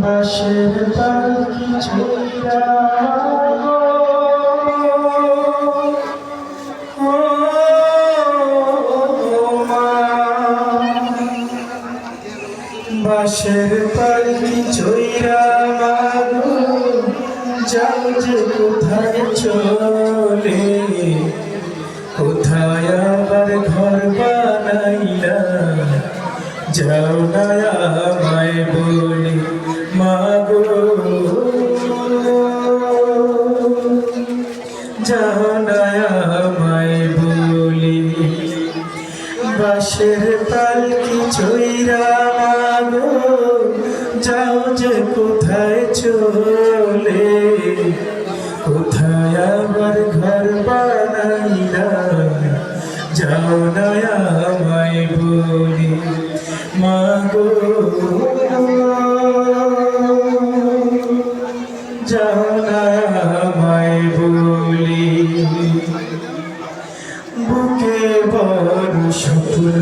বাঁশের পালকি ছুঁইরা বাঁশের পালকি ছুঁইরা মাগো যাও যে কোথায় চলে, কোথায় আবার ঘর বানাইলা যাও না আমায় বলে মাগো, যাও না আমায় বলে। বাঁশের পালকি ছুঁইরা মাগো যাও যে কোথায় চলে, কোথায় আবার ঘর বানাইলা যাও না আমায় বলে মাগো, যাও না আমায় বলে। বুকে বড় স্বপ্ন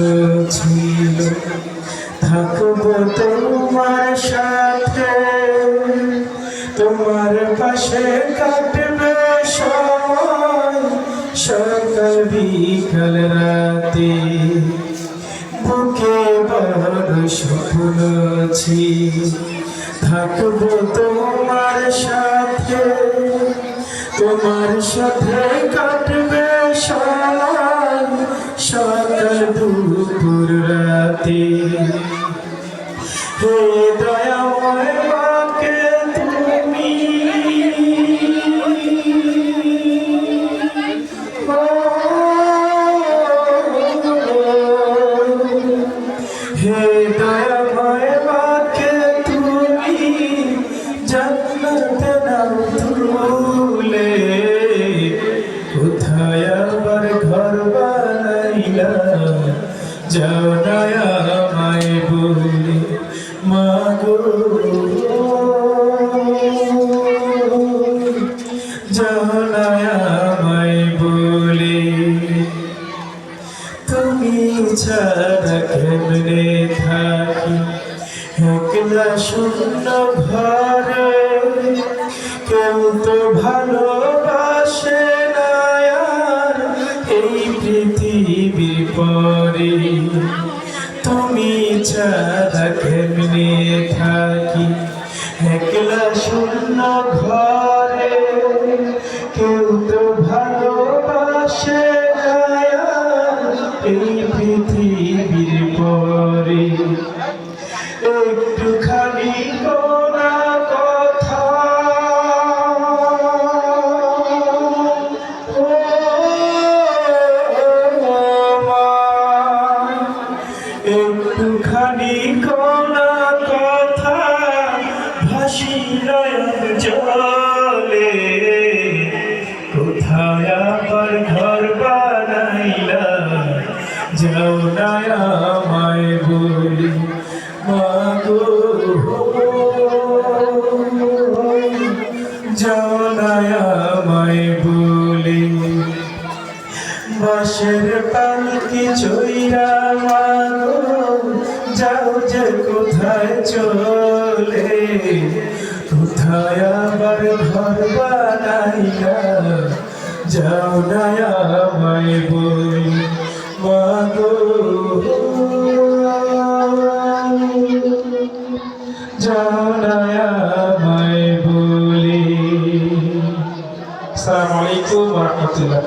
ছিল থাকবো তোমার সাথে, তোমার পাশে কাটবে সময় সকাল বিকাল রাতে। বুকে বড় স্বপ্ন ছিল থাকবো তোমার সাথে, তোমার সাথে কাটবে সময় সকাল দুপুর রাতে। হে দয়াময় মাকে তুমি হে দয়াময় মাকে তুমি জান্নাতে নাও তুলে, কোথায় আবার ঘর বানাইলা যাও না আমায় বলে মাগো, যাও না আমায় বলে। তুমি ছাড়া কেমনে থাকি একলা শূন্য ঘরে, কেউ তো ভালোবাসে না আর এই পৃথিবীর পরে। তুমি ছাড়া কেমনে থাকি একলা শূন্য ঘরে, কেউ তো ভালোবাসে না আর এই পৃথিবীর পরে। একটুখানি কোনা কথা একটুখানি কোনা কথা ভাসি নয়ন জলে, কোথায় আবার ঘর বানাইলা যাও না আমায় বলে মাগো, যাও না আমায় বলে। বাঁশের পালকি ছুঁইরা মাগো যাও যে কোথায় চলে, কোথায় আবার ঘর বানাইলা যাও না আমায় বলে মাগো, যাও না আমায় বলে। আসসালামু আলাইকুম ওয়া রাহমাতুল্লাহ।